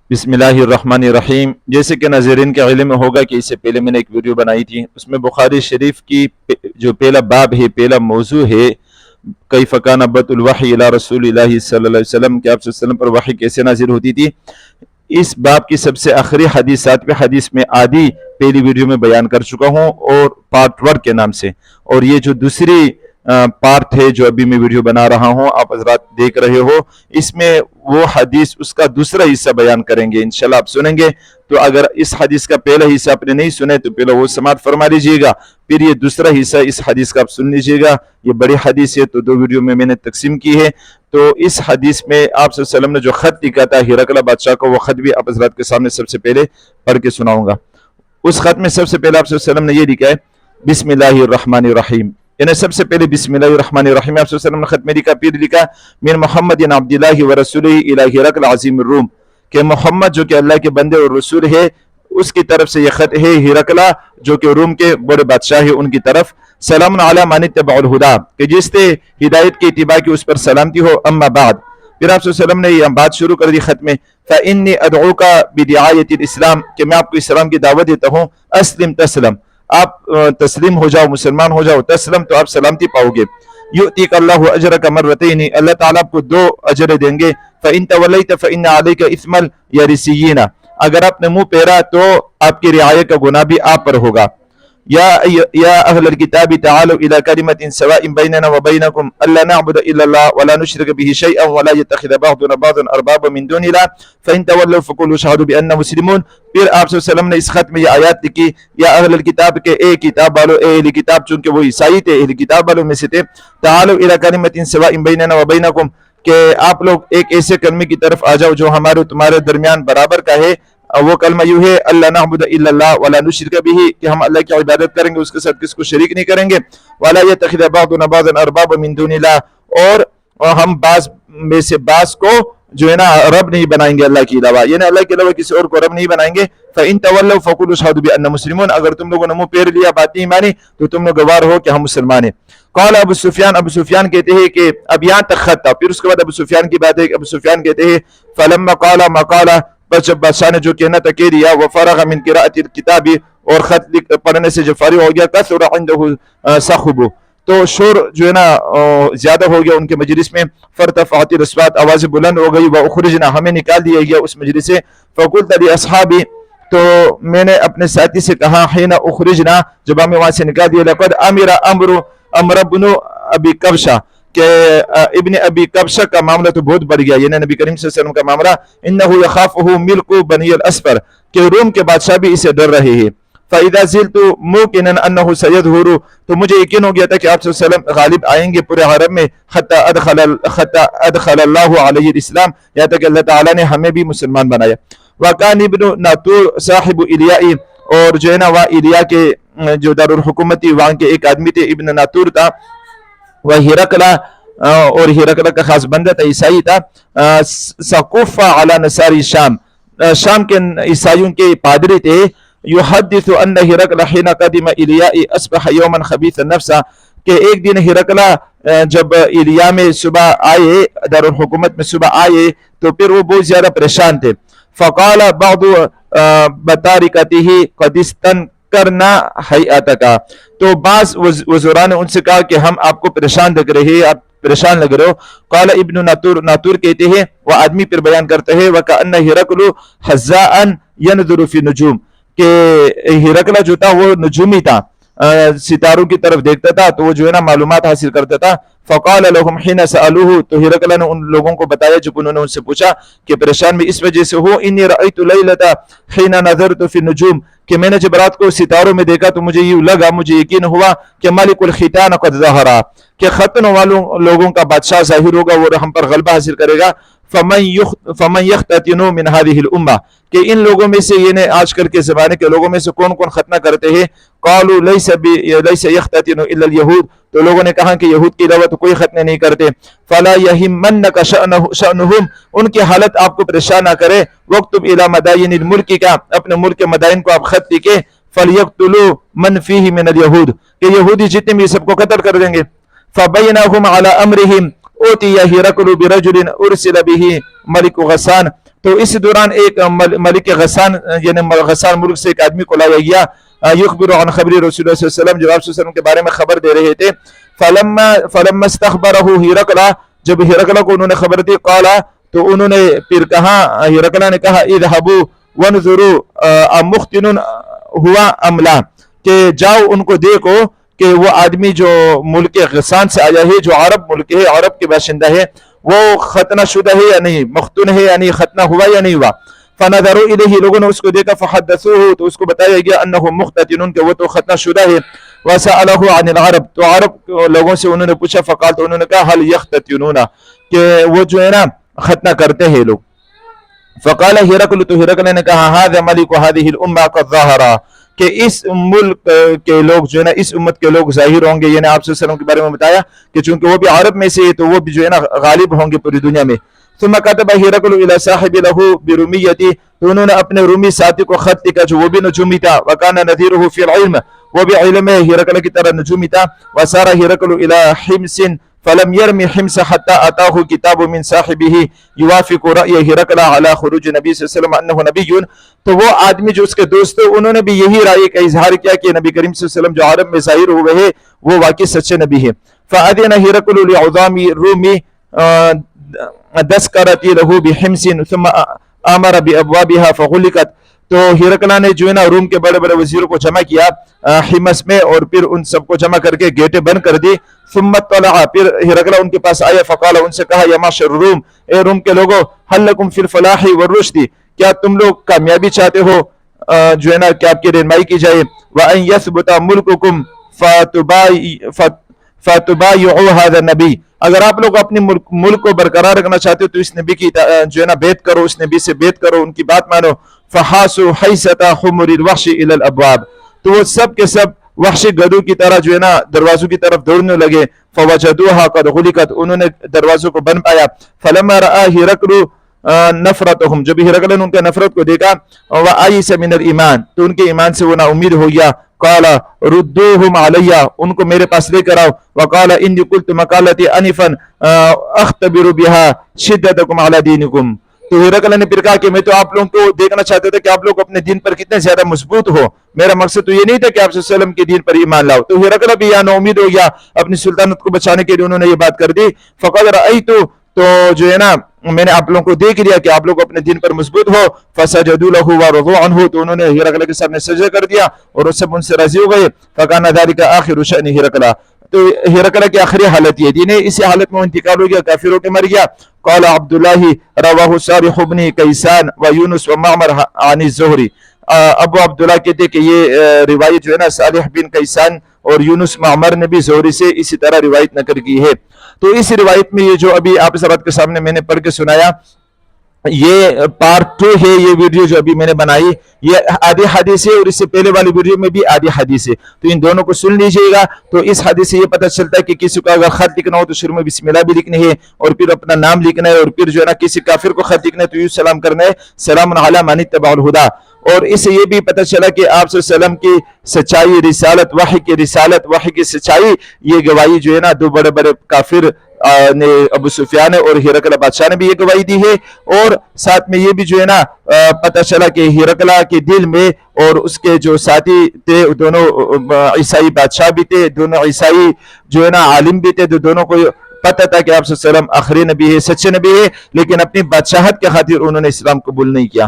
बिस्मिल्लाहिर्रहमानिर्रहीम। जैसे कि नाज़रीन के इल्म में होगा कि इससे पहले मैंने एक वीडियो बनाई थी, उसमें बुखारी शरीफ की जो पहला बाब है, पहला मौजू है, कैफ़ कान नबअतुल वही इला रसूलिल्लाहि सल्लल्लाहु अलैहि वसल्लम, कि आप सल्लल्लाहु अलैहि वसल्लम पर वही कैसे नाजिल होती थी। इस बाब की सबसे आखिरी हदीस 7वें हदीस में आधी पहली वीडियो में बयान कर चुका हूँ, और पार्ट 1 के नाम से। और ये जो दूसरी पार्ट है जो अभी मैं वीडियो बना रहा हूँ, आप हजरात देख रहे हो, इसमें वो हदीस उसका दूसरा हिस्सा बयान करेंगे, इंशाल्लाह आप सुनेंगे। तो अगर इस हदीस का पहला हिस्सा आपने नहीं सुने तो पहले वो समाप्त फरमा लीजिएगा, फिर ये दूसरा हिस्सा इस हदीस का आप सुन लीजिएगा। ये बड़ी हदीस है तो 2 वीडियो में मैंने तकसीम की है। तो इस हदीस में आप सल्लल्लाहु अलैहि वसल्लम ने जो खत लिखा था हिरकला बादशाह को, वो खत भी आप हजरात के सामने सबसे पहले पढ़ के सुनाऊंगा। उस खत में सबसे पहले आप सल्लल्लाहु अलैहि वसल्लम ने ये लिखा है, बिस्मिल्लाहिर्रहमानिर्रहीम। यानी सबसे पहले बिस्मिल्लाहिर्रहमानिर्रहीम आप सल्लल्लाहु अलैहि वसल्लम ने खत में लिखा, फिर लिखा मिन मुहम्मदिन अब्दिल्लाहि व रसूलिही इला हिरकल अज़ीमिर रूम, कि मोहम्मद जो कि अल्लाह के बंदे और रसूल है, उसकी तरफ से यह खत है हिरकला जो कि रूम के बड़े बादशाह है उनकी तरफ। सलाम अला मन इत्तबअल हुदा, कि जिसने हिदायत की इत्तिबा की उस पर सलामती हो। अम्मा बाद, फिर आप सल्लल्लाहु अलैहि वसल्लम ने यह बात शुरू कर दी खत में, फ़इन्नी अदऊका बिदिआयतिल इस्लाम, कि मैं आपको इस्लाम की दावत देता हूँ। अस्लिम तस्लम, आप तस्लीम हो जाओ, मुसलमान हो जाओ। तस्लम, तो आप सलामती पाओगे। युतीक अल्लाहु अजरक मर्रतैनी, अल्लाह ताला आपको 2 अजर देंगे। फ़इन तवल्लैत फ़इन्न अलैका इस्मल यरिसिय्यीना, अगर आपने मुंह फेरा तो आपकी रियायत का गुनाह भी आप पर होगा। या अहलल किताबी तआलू इला कलिमतिन सवाइन बैनना व बैनकुम अल्ला नअबुद इल्लल्लाह व ला नुश्रिक बिही शैअन व ला यत्तखिज़ बअदुना बअदन अरबाबा मिन दुनिल्लाह फ़इन तवल्लू फ़क़ूलू शहदू बिअन्ना मुस्लिमून। फिर आप सल्लल्लाहु अलैहि वसल्लम ने इस खत में ये आयत लिखी, या अहलल किताब के ए किताब वालों, ए अहली किताब, चूंकि वो ईसाई थे, अहली किताब वालों में से थे। तआलू इला कलिमतिन सवाइन बैनना व बैनकुम, कि आप लोग एक ऐसे कलमे की तरफ आ जाओ जो हमारे तुम्हारे दरमियान बराबर का है। वो कलमा यूं है, अल्लाह नअबुद इल्लल्लाह वला नुश्रिक बिही, कि हम अल्लाह की इबादत करेंगे, उसके साथ किसको शरीक नहीं करेंगे। वला यत्तखिज़ बअदुना बअदन अरबाबा मिन दुनिल्लाह, और हम बाज में से बाज को जो है ना रब नहीं बनाएंगे अल्लाह के अलावा, यानी अल्लाह के अलावा किसी और को रब नहीं बनाएंगे। फ़इन तवल्लू फ़क़ूलू शहदू बिअन्ना मुस्लिमून, अगर तुम लोगों ने मुंह फेर लिया, बात नहीं मानी, तो तुम लोग गवाह हो कि हम मुसलमान हैं। कौल अबू सुफियान, अबू सुफियान कहते हैं कि अब यहाँ तक खत था। फिर उसके बाद अबू सुफियान की बात है। अबू सुफियान कहते हैं, फलम्मा क़ाला मा क़ाला, बस जब बादशाह ने जो कहना था कह दिया, व फ़रग़ मिन क़िराअतिल किताबी, और खत पढ़ने से जब फारिग हो गया, कसुरा इंदहु सख़्बु, तो शोर जो है ना ज्यादा हो गया उनके मजलिस में। फरतफ़अतिल अस्वात, आवाज़ बुलंद हो गई। व उख़रिजना, हमें निकाल दिया गया उस मजलिस से। फ़क़ुल्तु लि अस्हाबी, तो मैंने अपने साथी से कहा, हिना उख़रिजना, जब हमें वहां से निकाल दिया, लक़द अमिरा अम्र इब्नु अबी कबशा, के इब्न अबी कबशा का मामला तो बहुत बढ़ गया, यानी नबी करीम सल्लल्लाहु अलैहि वसल्लम का मामला। इन्नहु यख़ाफ़ुहु मिल्कु बनी अल अस्फर, के रूम के बादशाह भी इसे डर रहे हैं। फ़इज़ा ज़िल्तु मुक़िनन अन्नहु सयज़हुरु, तो मुझे यकीन हो गया था कि आप सल्लल्लाहु अलैहि वसल्लम गालिब आएंगे पूरे हरम में। हत्ता अदखलल्लाहु अलैहि इस्लाम, यहाँ तक अल्लाह ताला ने हमें भी मुसलमान बनाया। वकान इब्नु नातूर साहिबु इलियाई, और जो है ना वह इलिया के जो दारुल हुकूमत थी वहाँ के एक आदमी थे, इब्न नातूर था। वह हिरकला, और हिरकला का खास बंदा था, ईसाई था। सकुफ़ा अला नसारी शाम, शाम के ईसाइयों के पादरी थे। युहद्दिसु अन्न हिरकला हिना क़दिम इलियाई अस्बह यौमन खबीथ नफ्सा, के एक दिन हिरकला जब इलिया में सुबह आए, दारुल हुकूमत में सुबह आए, तो फिर वो बहुत ज्यादा परेशान थे। फ़क़ाल बअदु बतारिकतिही क़द इस्तनकरना हैअतका, तो बास वज़ुरा ने उनसे कहा कि हम आपको परेशान लग रहे हैं, आप परेशान लग रहे हो। क़ाल इब्नु नातूर, नातूर कहते हैं, वह आदमी फिर बयान करते हैं, वकअन्न हिरकलु हज़्ज़ाअन यनज़ुरु फ़ी नुजूम, के हिरकला जो था वो नजूमी था, सितारों की तरफ देखता था, तो वो जो है ना मालूमात हासिल करता था। फ़क़ाल लहुम हिना सअलूहु, तो हिरकला ने उन लोगों को बताया जब उन्होंने उनसे पूछा कि परेशान भी इस वजह से हो, इन्नी रअयतु लैलता हिना नज़रतु फ़ी नुजूम, कि मैंने जब रात को सितारों में देखा तो मुझे यूं लगा, मुझे यकीन हुआ कि मालिकुल खितान क़द ज़हरा, कि खतन वालों लोगों का बादशाह ज़ाहिर होगा, वो हम पर गलबा हासिल करेगा। फमन यख्ततिनु मिन हादिहिल उम्मा, कि इन लोगों में से, यानी आजकल के ज़माने के लोगों में से कौन कौन खतना करते हैं। क़ालू लैसा यख्ततिनु इल्ला यहूद, तो लोगों ने कहा कि यहूद के अलावा तो कोई खतने नहीं करते। फला यहिम्मन्नका शअनुहुम, उनकी हालत आपको परेशान ना करे। वक्तुब इला मदायिनिल मुल्क का, अपने मुल्क के मदायिन को आप खत लिखे। फलयक़्तुलू मन फीही मिनल यहूद, कि यहूदी जितने भी सबको कत्ल कर देंगे। फबैनहुम अला अम्रिहिम उतिया हिरकलु बिरजुलिन उरसिल बिही मलिक गस्सान, تو اس دوران ایک ملک غسان یعنی غسان ملک سے ایک آدمی کو لایا گیا یخبر عن خبر رسول اللہ صلی اللہ علیہ وسلم، جب آپ صلی اللہ علیہ وسلم کے بارے میں خبر دے رہے تھے. فلما استخبرہ ہرقل، جب ہرقل کو انہوں نے خبر دی، قال تو انہوں نے پھر کہا، ہرقل نے کہا اذهبوا وانظروا امختن ہوا ام لا، کہ جاؤ ان کو دیکھو کہ وہ آدمی جو ملک غسان سے آیا ہے، جو عرب ملک ہے، عرب کے باشندہ ہے، وہ ختنہ شدہ ہے یا نہیں، مختون ہے یعنی ختنہ ہوا یا نہیں ہوا. فنظروا الیہ، لوگوں نے اس کو دیکھا، فحدثوه، تو اس کو بتایا گیا انہ مختتن، کہ وہ تو ختنہ شدہ ہے. وسألہ عن العرب، تو عرب لوگوں سے انہوں نے پوچھا، فقال، تو انہوں نے کہا هل یختتنون، کہ وہ جو ہے نا ختنہ کرتے ہیں لوگ. فقال ہرقل، تو ہرقل نے کہا هذا ملک هذه الامه قد ظهر، کہ اس ملک کے لوگ جو ہے نا، اس امت کے لوگ ظاہر ہوں گے. یعنی آپ صلی اللہ علیہ وسلم کے بارے میں بتایا کہ چونکہ وہ بھی عرب میں سے تو وہ بھی جو ہے نا غالب ہوں گے پوری دنیا میں. ثم كتب هرقل الى صاحب له برميته، تو انہوں نے اپنے رومی ساتھی کو خط لکھا جو وہ بھی نجومی تھا. وكان نذيره في العلم، وہ بھی علم ہے ہرقل کی طرح نجومی تھا. وسار هرقل الى حمص فلم يرمي حمص حتى اتاه كتاب من صاحبه يوافق راي هرقل على خروج النبي صلی اللہ علیہ وسلم انه نبي، تو وہ آدمی جو اس کے دوست تھے انہوں نے بھی یہی رائے کا اظہار کیا کہ نبی کریم صلی اللہ علیہ وسلم جو عرب میں ظاہر ہوئے ہیں وہ واقعی سچے نبی ہیں. فاذن هرقل لعظام الروم دسکرت له بحمص ثم امر بابوابها فغلقت، تو ہرقل نے جو ہے نا روم کے بڑے بڑے وزیروں کو جمع کیا حمص میں، اور پھر ان سب کو جمع کر کے گیٹیں بند کر دی. ثم طلع، پھر ہرقل ان کے پاس آیا، فقال، ان سے کہا، یا معشر الروم، اے روم کے لوگوں، هل لكم في الفلاح والرشد، کیا تم لوگ کامیابی چاہتے ہو جو ہے نا کہ آپ کی رہنمائی کی جائے. وان يثبت ملككم فتبايعوا هذا النبي، اگر آپ لوگ اپنے ملک کو برقرار رکھنا چاہتے ہو تو اس نبی کی جو ہے نا بیعت کرو، اس نبی سے بیعت کرو، ان کی بات مانو. فحاسوا حیثۃ حمر الوحش الى الابواب، تو وہ سب کے سب وحشی گدھوں کی طرح جو ہے نا دروازوں کی طرف دوڑنے لگے. فوجدوها قد غلقت، انہوں نے دروازوں کو بند پایا. فلما رأى هرقل نفرتهم، جب ہرقل نے ان کے نفرت کو دیکھا، وآئس من الایمان، تو ان کے ایمان سے وہ نا امید ہو گیا. قال ردوهم علی، ان کو میرے پاس لے کر آؤ. وقال انی قلت مقالتی انفا اختبر بها شدتکم علی دینکم، تو ہرقل نے پھر کہا کہ میں تو آپ لوگوں کو دیکھنا چاہتا تھا کہ آپ لوگ اپنے دین پر کتنے زیادہ مضبوط ہو، میرا مقصد تو یہ نہیں تھا کہ آپ صلی اللہ علیہ وسلم کے دین پر ایمان لاؤ. تو ہرقل بھی یہاں امید ہو گیا، اپنی سلطنت کو بچانے کے لیے انہوں نے یہ بات کر دی. فقد رأیت، تو جو ہے نا میں نے آپ لوگوں کو دیکھ لیا کہ آپ لوگ اپنے دین پر مضبوط ہو. فسجدوا له ورضوا عنه، تو انہوں نے ہرقل کے سامنے سجدہ کر دیا اور وہ سب ان سے راضی ہو گئے. فکان ذلك آخر شأن ہرقل، تو ہرقل کی آخری حالت یہ دین ہے، اسی حالت میں انتقال ہو گیا، کافر ہو کے مر گیا. قال عبداللہ رواہ صالح بن کیسان ویونس ومعمر عن الزہری، ابو عبداللہ کہتے کہ یہ روایت جو ہے نا صالح بن کیسان اور یونس معمر نے بھی زہری سے اسی طرح روایت نقل کی ہے. تو اس روایت میں یہ جو ابھی آپ سب کے سامنے میں نے پڑھ کے سنایا، یہ پارٹ 2 ہے. یہ ویڈیو جو ابھی میں نے بنائی یہ آدھی حدیث ہے، اور اس سے پہلے والی ویڈیو میں بھی آدھی حدیث ہے، تو ان دونوں کو سن لیجئے گا. تو اس حدیث سے یہ پتہ چلتا ہے کہ کسی کو اگر خط لکھنا ہو تو شروع میں بسم اللہ بھی لکھنی ہے، اور پھر اپنا نام لکھنا ہے، اور پھر جو ہے نا کسی کافر کو خط لکھنا ہے تو یوں سلام کرنا ہے، سلام علی من اتبع الہدی. اور اس سے یہ بھی پتہ چلا کہ آپ صلی اللہ علیہ وسلم کی سچائی، رسالت، وحی کی سچائی، یہ گواہی جو ہے نا دو بڑے بڑے کافر نے، ابو سفیان اور ہرقل بادشاہ نے بھی یہ گواہی دی ہے. اور ساتھ میں یہ بھی جو ہے نا پتہ چلا کہ ہرقل کے دل میں اور اس کے جو ساتھی تھے دونوں عیسائی بادشاہ بھی تھے، دونوں عیسائی جو ہے نا عالم بھی تھے، دونوں کو پتہ تھا کہ آپ صلی اللہ علیہ وسلم آخری نبی ہے، سچے نبی ہے، لیکن اپنی بادشاہت کے خاطر انہوں نے اسلام قبول نہیں کیا.